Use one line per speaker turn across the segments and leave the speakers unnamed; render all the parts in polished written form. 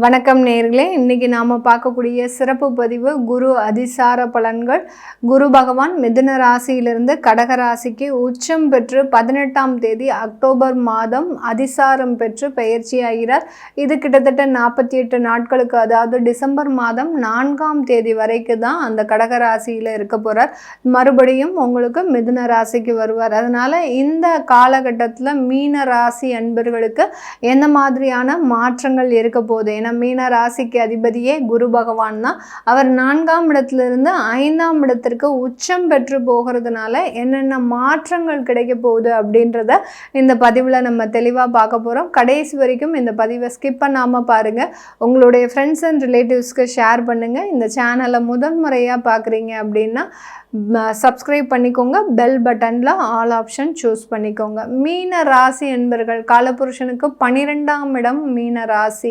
வணக்கம் நேயர்களே, இன்னைக்கு நாம பார்க்கக்கூடிய சிறப்பு பதிவு குரு அதிசார பலன்கள். குரு பகவான் மிதுன ராசியிலிருந்து கடக ராசிக்கு உச்சம் பெற்று 18ஆம் தேதி அக்டோபர் மாதம் அதிசாரம் பெற்று பயிற்சியாகிறார். இது கிட்டத்தட்ட 48 நாட்களுக்கு, அதாவது டிசம்பர் மாதம் 4ஆம் தேதி வரைக்கும் தான் அந்த கடக ராசியில் இருக்க போகிறார். மறுபடியும் உங்களுக்கு மிதுன ராசிக்கு வருவார். அதனால இந்த காலகட்டத்தில் மீன ராசி அன்பர்களுக்கு எந்த மாதிரியான மாற்றங்கள் இருக்க போகுது? மீன ராசிக்கு அதிபதியே குரு பகவான் தான். அவர் 4ஆம் இடத்திலிருந்து 5ஆம் இடத்திற்கு உச்சம் பெற்று போகிறதுனால என்னென்ன மாற்றங்கள் கிடைக்க போகுது அப்படின்றத இந்த பதிவில் நம்ம தெளிவாக பார்க்க போகிறோம். கடைசி வரைக்கும் இந்த பதிவை ஸ்கிப் பண்ணாமல் பாருங்கள். உங்களுடைய ஃப்ரெண்ட்ஸ் அண்ட் ரிலேட்டிவ்ஸ்க்கு ஷேர் பண்ணுங்கள். இந்த சேனலை முதல் முறையாக பார்க்குறீங்க அப்படின்னா சப்ஸ்கிரைப் பண்ணிக்கோங்க. பெல் பட்டனில் ஆல் ஆப்ஷன் சூஸ் பண்ணிக்கோங்க. மீன ராசி என்பர்கள் காலபுருஷனுக்கு 12ஆம் இடம் மீன ராசி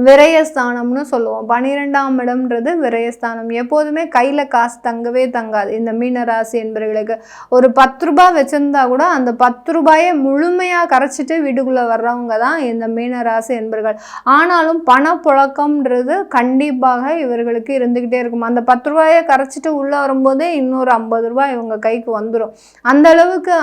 விரயஸ்தானம்னு சொல்லுவோம். 12ஆம் இடம்ன்றது விரயஸ்தானம். எப்போதுமே கையில் காசு தங்கவே தங்காது. இந்த மீன ராசி என்பர்களுக்கு ஒரு 10 ரூபாய் வச்சுருந்தா கூட அந்த 10 ரூபாயை முழுமையாக கரைச்சிட்டு வீட்டுக்குள்ளே வர்றவங்க தான் இந்த மீன ராசி என்பர்கள். ஆனாலும் பணப்புழக்கம்ன்றது கண்டிப்பாக இவர்களுக்கு இருந்துக்கிட்டே இருக்கும். அந்த 10 ரூபாயை கரைச்சிட்டு உள்ளே வரும்போதே இன்னொரு 50 ரூபாய் இவங்க கைக்கு வந்துடும். அந்த அளவுக்கு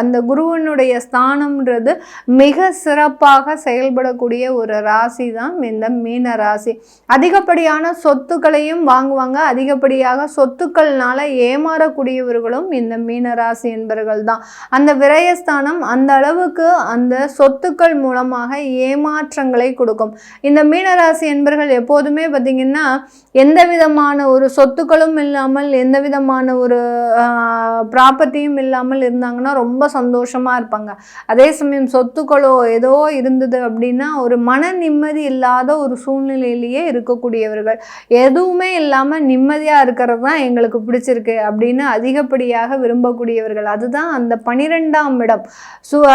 அந்த குருவினுடைய ஸ்தானம்ன்றது மிக சிறப்பாக செயல்படக்கூடிய ஒரு ராசி தான் இந்த மீன ராசி. அதிகப்படியான சொத்துக்களையும் வாங்குவாங்க. அதிகப்படியாக சொத்துக்கள்னால ஏமாறக்கூடியவர்களும் இந்த மீன ராசி என்பர்கள் தான். அந்த விரயஸ்தானம் அந்த அளவுக்கு அந்த சொத்துக்கள் மூலமாக ஏமாற்றங்களை கொடுக்கும். இந்த மீனராசி என்பர்கள் எப்போதுமே பார்த்தீங்கன்னா எந்த விதமான ஒரு சொத்துக்களும் இல்லாமல், எந்த விதமான ஒரு ப்ராப்பர்ட்டியும் இல்லாமல் இருந்தாங்கன்னா ரொம்ப சந்தோஷமாக இருப்பாங்க. அதே சமயம் சொத்துக்களோ ஏதோ இருந்தது அப்படின்னா ஒரு மன நிம்மதி இல்லாத ஒரு சூழ்நிலையிலேயே இருக்கக்கூடியவர்கள். எதுவுமே இல்லாமல் நிம்மதியாக இருக்கிறது தான் எங்களுக்கு பிடிச்சிருக்கு அப்படின்னு அதிகப்படியாக விரும்பக்கூடியவர்கள். அதுதான் அந்த 12ஆம் இடம்.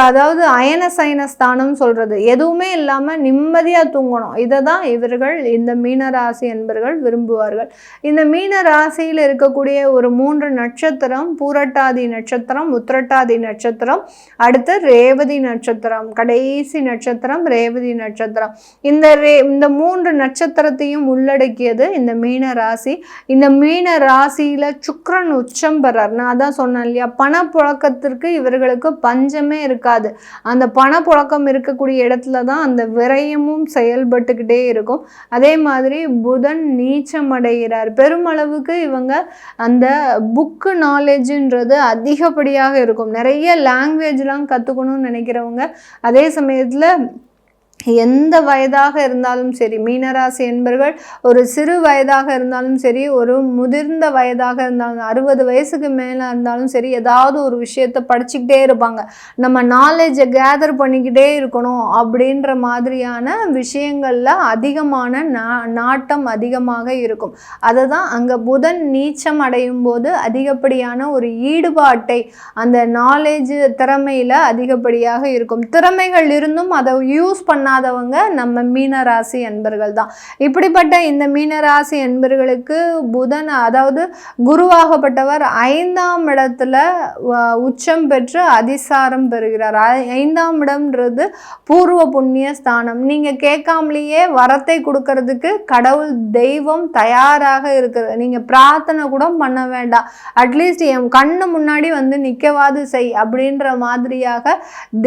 அதாவது அயன சயன ஸ்தானம் சொல்கிறது. எதுவுமே இல்லாமல் நிம்மதியாக தூங்கணும். இதை தான் இவர்கள் இந்த மீனராசி என்பர்கள் விரும்புவார்கள். இந்த மீன ராசியில் இருக்கக்கூடிய ஒரு 3 நட்சத்திரம், பூரட்டாதி நட்சத்திரம், உத்திரட்டாதி நட்சத்திரம், அடுத்து ரேவதி நட்சத்திரம், கடைசி நட்சத்திரம் ரேவதி நட்சத்திரம். இந்த 3 நட்சத்திரத்தையும் உள்ளடக்கியது இந்த மீன ராசி. இந்த மீன ராசியில சுக்கிரன் உச்சம் பெறார். நான் அதான் சொன்னேன் இல்லையா, பணப்புழக்கத்திற்கு இவர்களுக்கு பஞ்சமே இருக்காது. அந்த பணப்புழக்கம் இருக்கக்கூடிய இடத்துல தான் அந்த விரயமும் செயல்பட்டுக்கிட்டே இருக்கும். அதே மாதிரி புதன் நீச்சம் அடைகிறார். பெருமளவுக்கு இவங்க அந்த புக்கு நாலேஜுன்றது அதிகப்படியாக இருக்கும். நிறைய லாங்குவேஜ்லாம் கற்றுக்கணும்னு நினைக்கிறவங்க, அதே சமயத்தில் எந்த வயதாக இருந்தாலும் சரி, மீனராசி என்பர்கள் ஒரு சிறு வயதாக இருந்தாலும் சரி, ஒரு முதிர்ந்த வயதாக இருந்தாலும், 60 வயசுக்கு மேலே இருந்தாலும் சரி, ஏதாவது ஒரு விஷயத்தை படிச்சுக்கிட்டே இருப்பாங்க. நம்ம நாலேஜை கேதர் பண்ணிக்கிட்டே இருக்கணும் அப்படின்ற மாதிரியான விஷயங்களில் அதிகமான நாட்டம் அதிகமாக இருக்கும். அதை தான் அங்கே புதன் நீச்சம் அடையும் போது அதிகப்படியான ஒரு ஈடுபாட்டை அந்த நாலேஜ் திறமையில் அதிகப்படியாக இருக்கும். திறமைகள் இருந்தும் அதை யூஸ் பண்ணாதவங்க நம்ம மீனராசி என்பர்கள் தான். இப்படிப்பட்ட இந்த மீனராசி என்பர்களுக்கு புதன், அதாவது குருவாகப்பட்டவர் 5ஆம் இடத்துல உச்சம் பெற்று அதிசாரம் பெறுகிறார். 5ஆம் இடம்ன்றது பூர்வ புண்ணிய ஸ்தானம். நீங்க கேட்காமலேயே வரத்தை கொடுக்கறதுக்கு கடவுள் தெய்வம் தயாராக இருக்கிறது. நீங்க பிரார்த்தனை கூட பண்ண வேண்டாம், அட்லீஸ்ட் என் கண்ணு முன்னாடி வந்து நிற்கவாது செய் அப்படின்ற மாதிரியாக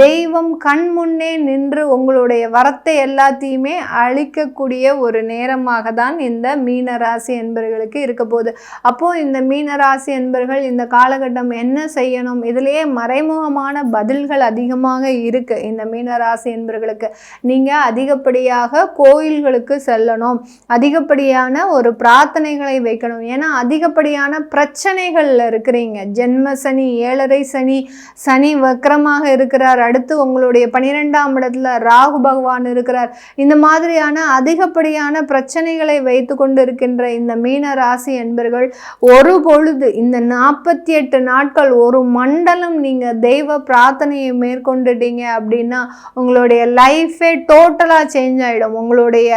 தெய்வம் கண் முன்னே நின்று உங்களுடைய வரத்தை எல்லாத்தையுமே அழிக்கக்கூடிய ஒரு நேரமாக தான் இந்த மீனராசி என்பர்களுக்கு இருக்க போகுது. அப்போ இந்த மீனராசி என்பர்கள் இந்த காலகட்டம் என்ன செய்யணும்? இதுலேயே மறைமுகமான பதில்கள் அதிகமாக இருக்கு. இந்த மீனராசி என்பர்களுக்கு நீங்க அதிகப்படியாக கோயில்களுக்கு செல்லணும், அதிகப்படியான ஒரு பிரார்த்தனைகளை வைக்கணும். ஏன்னா அதிகப்படியான பிரச்சனைகள்ல இருக்கிறீங்க. ஜென்ம சனி, 7.5 சனி, சனி வக்ரமாக இருக்கிறார். அடுத்து உங்களுடைய 12ஆம் இடத்துல ராகு பகவான் இருக்கிறார். இந்த மாதிரியான அதிகப்படியான பிரச்சனைகளை வைத்து கொண்டு இருக்கின்ற இந்த மீன ராசி என்பர்கள் ஒரு பொழுது இந்த 48 நாட்கள் ஒரு மண்டலம் நீங்க தெய்வ பிரார்த்தனையை மேற்கொண்டுட்டீங்க அப்படின்னா உங்களுடைய லைஃபே டோட்டலா சேஞ்ச் ஆயிடும். உங்களுடைய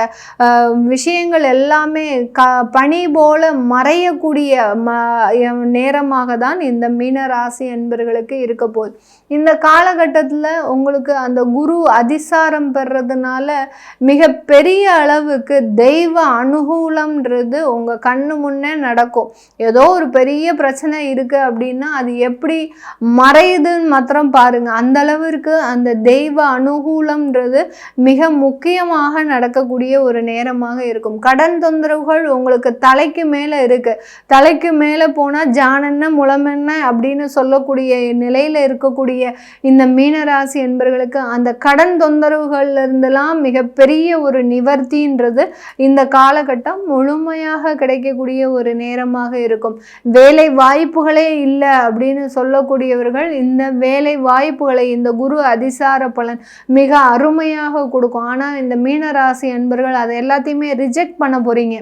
விஷயங்கள் எல்லாமே பனி போல மறையக்கூடிய நேரமாக தான் இந்த மீன ராசி என்பர்களுக்கு இருக்க போகுது. இந்த காலகட்டத்தில் உங்களுக்கு அந்த குரு அதிசாரம் பெற வர்றதுனால மிக பெரிய அளவுக்கு தெய்வ அனுகூலம்ன்றது உங்கள் கண்ணு முன்னே நடக்கும். ஏதோ ஒரு பெரிய பிரச்சனை இருக்குது அப்படின்னா அது எப்படி மறையுதுன்னு மாத்திரம் பாருங்கள். அந்த அளவிற்கு அந்த தெய்வ அனுகூலம்ன்றது மிக முக்கியமாக நடக்கக்கூடிய ஒரு நேரமாக இருக்கும். கடன் தொந்தரவுகள் உங்களுக்கு தலைக்கு மேலே இருக்குது. தலைக்கு மேலே போனால் ஜானென்ன முளமென்ன அப்படின்னு சொல்லக்கூடிய நிலையில் இருக்கக்கூடிய இந்த மீனராசி என்பவர்களுக்கு அந்த கடன் தொந்தரவுகள்ல இருந்தெல்லாம் மிகப்பெரிய ஒரு நிவர்த்தின்றது இந்த காலகட்டம் முழுமையாக கிடைக்கக்கூடிய ஒரு நேரமாக இருக்கும். வேலை வாய்ப்புகளே இல்லை அப்படின்னு சொல்லக்கூடியவர்கள் இந்த வேலை வாய்ப்புகளை இந்த குரு அதிசார பலன் மிக அருமையாக கொடுக்கும். ஆனால் இந்த மீனராசி என்பவர்கள் அதை எல்லாத்தையுமே ரிஜெக்ட் பண்ண போறீங்க.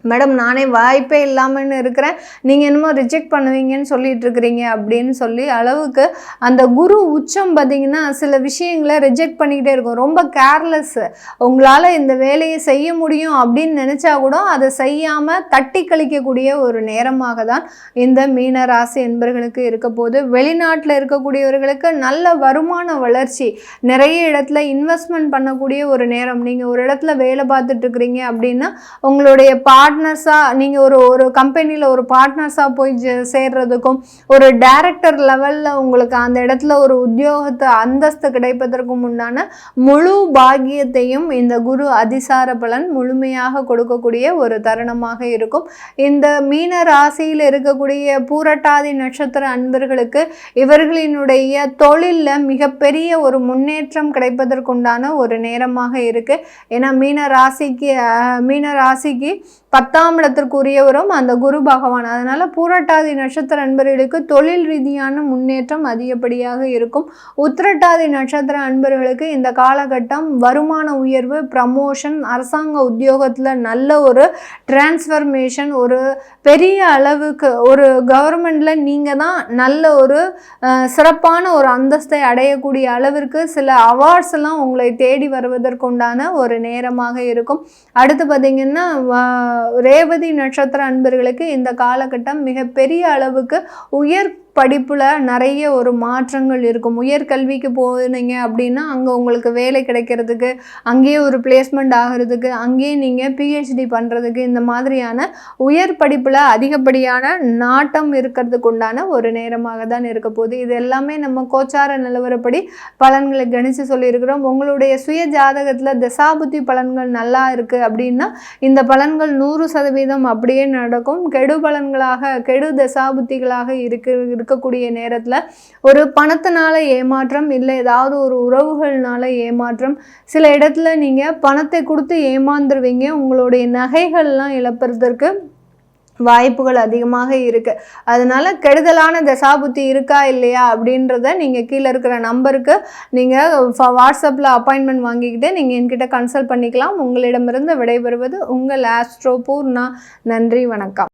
மேடம் நானே வாய்ப்பே இல்லாமன்னு இருக்கிறேன், நீங்கள் என்னமோ ரிஜெக்ட் பண்ணுவீங்கன்னு சொல்லிட்டு இருக்கிறீங்க அப்படின்னு சொல்லி அளவுக்கு அந்த குரு உச்சம் பார்த்தீங்கன்னா சில விஷயங்களை ரிஜெக்ட் பண்ணிக்கிட்டே இருக்கும். ரொம்ப கேர்லெஸ்ஸு. உங்களால் இந்த வேலையை செய்ய முடியும் அப்படின்னு நினச்சா கூட அதை செய்யாமல் தட்டி கழிக்கக்கூடிய ஒரு நேரமாக தான் இந்த மீன ராசி என்பவர்களுக்கு இருக்க போது. வெளிநாட்டில் இருக்கக்கூடியவர்களுக்கு நல்ல வருமான வளர்ச்சி, நிறைய இடத்துல இன்வெஸ்ட்மெண்ட் பண்ணக்கூடிய ஒரு நேரம். நீங்கள் ஒரு இடத்துல வேலை பார்த்துட்டு இருக்கிறீங்க அப்படின்னா உங்களுடைய பார்ட்னர்ஸாக நீங்கள் ஒரு கம்பெனியில் ஒரு பார்ட்னர்ஸாக போய் சேர்றதுக்கும் ஒரு டைரக்டர் லெவலில் உங்களுக்கு அந்த இடத்துல ஒரு உத்தியோகத்தை அந்தஸ்து கிடைப்பதற்கும் உண்டான முழு பாக்கியத்தையும் இந்த குரு அதிசார பலன் முழுமையாக கொடுக்கக்கூடிய ஒரு தருணமாக இருக்கும். இந்த மீன ராசியில் இருக்கக்கூடிய பூரட்டாதி நட்சத்திர அன்பர்களுக்கு இவர்களினுடைய தொழிலில் மிகப்பெரிய ஒரு முன்னேற்றம் கிடைப்பதற்குண்டான ஒரு நேரமாக இருக்குது. ஏன்னா மீன ராசிக்கு 10ஆம் இடத்திற்குரியவரும் அந்த குரு பகவான். அதனால பூரட்டாதி நட்சத்திர அன்பர்களுக்கு தொழில் ரீதியான முன்னேற்றம் அதிகப்படியாக இருக்கும். உத்திரட்டாதி நட்சத்திர அன்பர்களுக்கு இந்த காலகட்டம் வருமான உயர்வு, ப்ரமோஷன், அரசாங்க உத்தியோகத்தில் நல்ல ஒரு டிரான்ஸ்ஃபர்மேஷன், ஒரு பெரிய அளவுக்கு ஒரு கவர்மெண்ட்ல நீங்கள் தான் நல்ல ஒரு சிறப்பான ஒரு அந்தஸ்தை அடையக்கூடிய அளவிற்கு சில அவார்ட்ஸ் எல்லாம் உங்களை தேடி வருவதற்குண்டான ஒரு நேரமாக இருக்கும். அடுத்து பார்த்தீங்கன்னா ரேவதி நட்சத்திர அன்பர்களுக்கு இந்த காலகட்டம் மிகப்பெரிய அளவுக்கு உயர் படிப்பில் நிறைய ஒரு மாற்றங்கள் இருக்கும். உயர்கல்விக்கு போனீங்க அப்படின்னா அங்கே உங்களுக்கு வேலை கிடைக்கிறதுக்கு, அங்கேயே ஒரு பிளேஸ்மெண்ட் ஆகிறதுக்கு, அங்கேயே நீங்கள் பிஹெச்டி பண்ணுறதுக்கு, இந்த மாதிரியான உயர் படிப்பில் அதிகப்படியான நாட்டம் இருக்கிறதுக்கு உண்டான ஒரு நேரமாக தான் இருக்க போகுது. இது எல்லாமே நம்ம கோச்சார நிலவரப்படி பலன்களை கணித்து சொல்லியிருக்கிறோம். உங்களுடைய சுய ஜாதகத்தில் தசாபுத்தி பலன்கள் நல்லா இருக்குது அப்படின்னா இந்த பலன்கள் 100% அப்படியே நடக்கும். கெடு பலன்களாக, கெடு தசாபுத்திகளாக இருக்கக்கூடிய நேரத்தில் ஒரு பணத்தினால ஏமாற்றம், இல்லை ஏதாவது ஒரு உறவுகள்னால ஏமாற்றம், சில இடத்துல நீங்கள் பணத்தை கொடுத்து ஏமாந்துருவீங்க. உங்களுடைய நகைகள்லாம் இழப்பதற்கு வாய்ப்புகள் அதிகமாக இருக்குது. அதனால் கெடுதலான தசாபுத்தி இருக்கா இல்லையா அப்படின்றத நீங்கள் கீழே இருக்கிற நம்பருக்கு நீங்கள் வாட்ஸ்அப்பில் அப்பாயின்மெண்ட் வாங்கிக்கிட்டு நீங்கள் என்கிட்ட கன்சல்ட் பண்ணிக்கலாம். உங்களிடமிருந்து விடைபெறுவது உங்கள் ஆஸ்ட்ரோ பூர்ணா. நன்றி, வணக்கம்.